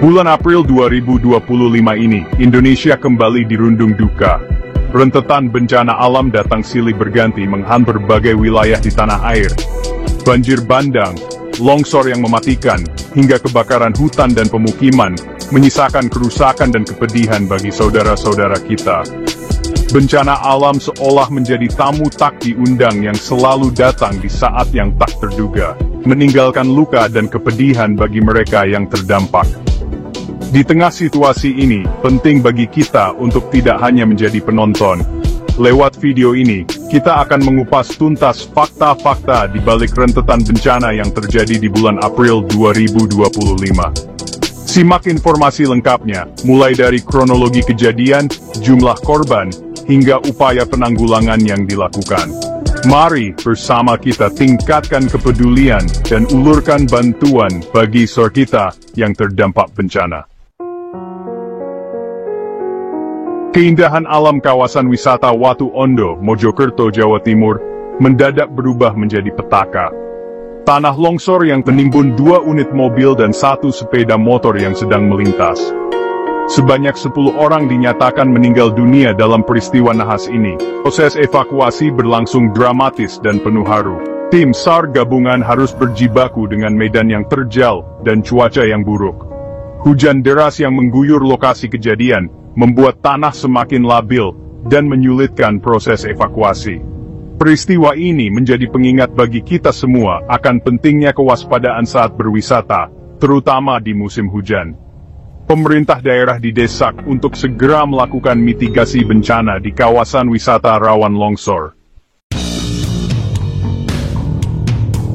Bulan April 2025 ini, Indonesia kembali dirundung duka. Rentetan bencana alam datang silih berganti menghantam berbagai wilayah di tanah air. Banjir bandang, longsor yang mematikan, hingga kebakaran hutan dan pemukiman, menyisakan kerusakan dan kepedihan bagi saudara-saudara kita. Bencana alam seolah menjadi tamu tak diundang yang selalu datang di saat yang tak terduga, meninggalkan luka dan kepedihan bagi mereka yang terdampak. Di tengah situasi ini, penting bagi kita untuk tidak hanya menjadi penonton. Lewat video ini, kita akan mengupas tuntas fakta-fakta di balik rentetan bencana yang terjadi di bulan April 2025. Simak informasi lengkapnya, mulai dari kronologi kejadian, jumlah korban, hingga upaya penanggulangan yang dilakukan. Mari bersama kita tingkatkan kepedulian dan ulurkan bantuan bagi saudara kita yang terdampak bencana. Keindahan alam kawasan wisata Watu Ondo, Mojokerto, Jawa Timur, mendadak berubah menjadi petaka. Tanah longsor yang menimbun 2 unit mobil dan 1 sepeda motor yang sedang melintas. Sebanyak 10 orang dinyatakan meninggal dunia dalam peristiwa nahas ini. Proses evakuasi berlangsung dramatis dan penuh haru. Tim SAR gabungan harus berjibaku dengan medan yang terjal dan cuaca yang buruk. Hujan deras yang mengguyur lokasi kejadian membuat tanah semakin labil dan menyulitkan proses evakuasi. Peristiwa ini menjadi pengingat bagi kita semua akan pentingnya kewaspadaan saat berwisata, terutama di musim hujan. Pemerintah daerah didesak untuk segera melakukan mitigasi bencana di kawasan wisata rawan longsor.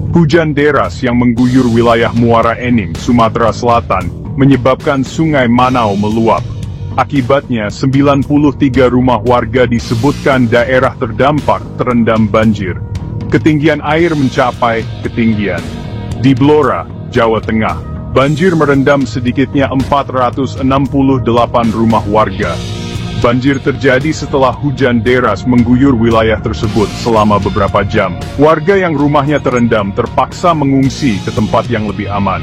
Hujan deras yang mengguyur wilayah Muara Enim, Sumatera Selatan, menyebabkan Sungai Manao meluap. Akibatnya, 93 rumah warga disebutkan daerah terdampak terendam banjir. Ketinggian air mencapai ketinggian. Di Blora, Jawa Tengah, banjir merendam sedikitnya 468 rumah warga. Banjir terjadi setelah hujan deras mengguyur wilayah tersebut selama beberapa jam. Warga yang rumahnya terendam terpaksa mengungsi ke tempat yang lebih aman.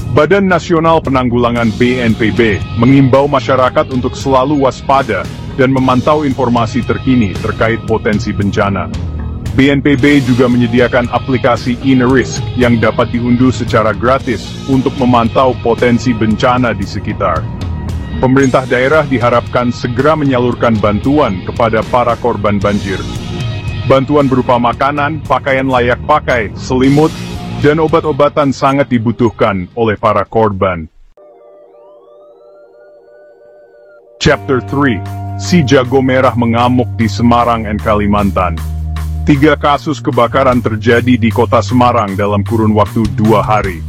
Badan Nasional Penanggulangan BNPB mengimbau masyarakat untuk selalu waspada dan memantau informasi terkini terkait potensi bencana. BNPB juga menyediakan aplikasi InRisk yang dapat diunduh secara gratis untuk memantau potensi bencana di sekitar. Pemerintah daerah diharapkan segera menyalurkan bantuan kepada para korban banjir. Bantuan berupa makanan, pakaian layak pakai, selimut, dan obat-obatan sangat dibutuhkan oleh para korban. Chapter 3. Si Jago Merah mengamuk di Semarang dan Kalimantan. 3 kasus kebakaran terjadi di kota Semarang dalam kurun waktu 2 hari.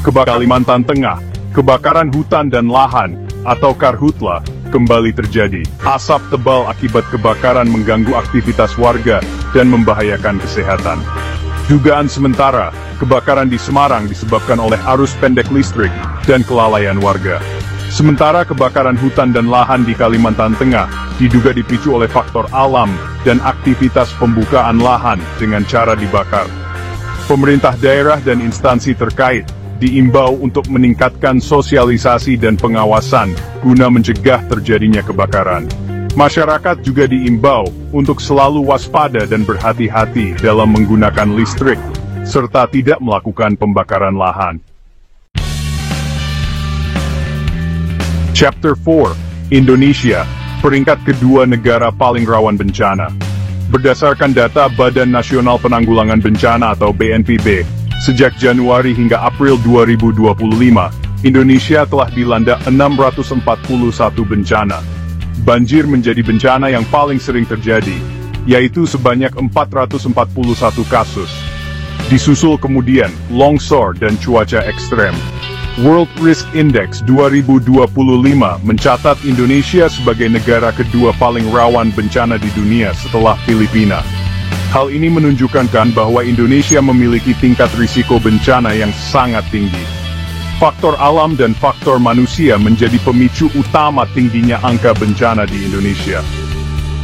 Kalimantan Tengah, kebakaran hutan dan lahan, atau karhutla, kembali terjadi. Asap tebal akibat kebakaran mengganggu aktivitas warga dan membahayakan kesehatan. Dugaan sementara, kebakaran di Semarang disebabkan oleh arus pendek listrik dan kelalaian warga. Sementara kebakaran hutan dan lahan di Kalimantan Tengah diduga dipicu oleh faktor alam dan aktivitas pembukaan lahan dengan cara dibakar. Pemerintah daerah dan instansi terkait diimbau untuk meningkatkan sosialisasi dan pengawasan guna mencegah terjadinya kebakaran. Masyarakat juga diimbau untuk selalu waspada dan berhati-hati dalam menggunakan listrik, serta tidak melakukan pembakaran lahan. Chapter 4. Indonesia, peringkat kedua negara paling rawan bencana. Berdasarkan data Badan Nasional Penanggulangan Bencana atau BNPB, sejak Januari hingga April 2025, Indonesia telah dilanda 641 bencana. Banjir menjadi bencana yang paling sering terjadi, yaitu sebanyak 441 kasus. Disusul kemudian longsor dan cuaca ekstrem. World Risk Index 2025 mencatat Indonesia sebagai negara kedua paling rawan bencana di dunia setelah Filipina. Hal ini menunjukkan bahwa Indonesia memiliki tingkat risiko bencana yang sangat tinggi. Faktor alam dan faktor manusia menjadi pemicu utama tingginya angka bencana di Indonesia.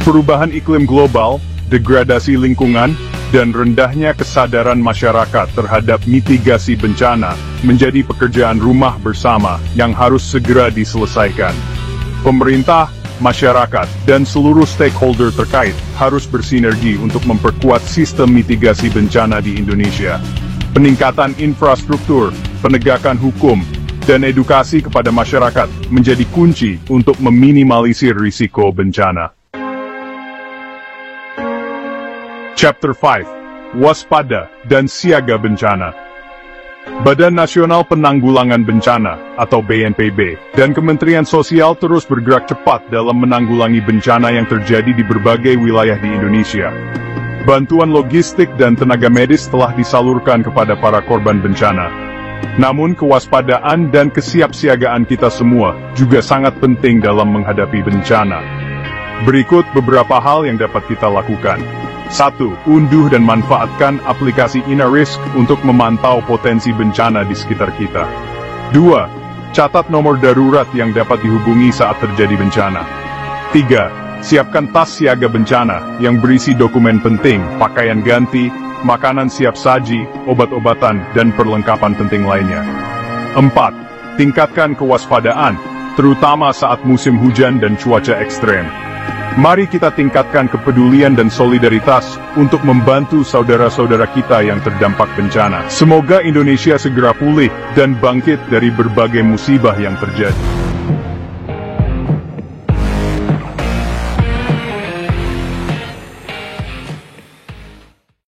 Perubahan iklim global, degradasi lingkungan, dan rendahnya kesadaran masyarakat terhadap mitigasi bencana menjadi pekerjaan rumah bersama yang harus segera diselesaikan. Pemerintah, masyarakat, dan seluruh stakeholder terkait harus bersinergi untuk memperkuat sistem mitigasi bencana di Indonesia. Peningkatan infrastruktur, penegakan hukum, dan edukasi kepada masyarakat menjadi kunci untuk meminimalisir risiko bencana. Chapter 5. Waspada dan Siaga Bencana. Badan Nasional Penanggulangan Bencana, atau BNPB, dan Kementerian Sosial terus bergerak cepat dalam menanggulangi bencana yang terjadi di berbagai wilayah di Indonesia. Bantuan logistik dan tenaga medis telah disalurkan kepada para korban bencana. Namun kewaspadaan dan kesiapsiagaan kita semua juga sangat penting dalam menghadapi bencana. Berikut beberapa hal yang dapat kita lakukan. 1. Unduh dan manfaatkan aplikasi INARISK untuk memantau potensi bencana di sekitar kita. 2. Catat nomor darurat yang dapat dihubungi saat terjadi bencana. 3. Siapkan tas siaga bencana yang berisi dokumen penting, pakaian ganti, makanan siap saji, obat-obatan, dan perlengkapan penting lainnya. 4. Tingkatkan kewaspadaan, terutama saat musim hujan dan cuaca ekstrem. Mari kita tingkatkan kepedulian dan solidaritas untuk membantu saudara-saudara kita yang terdampak bencana. Semoga Indonesia segera pulih dan bangkit dari berbagai musibah yang terjadi.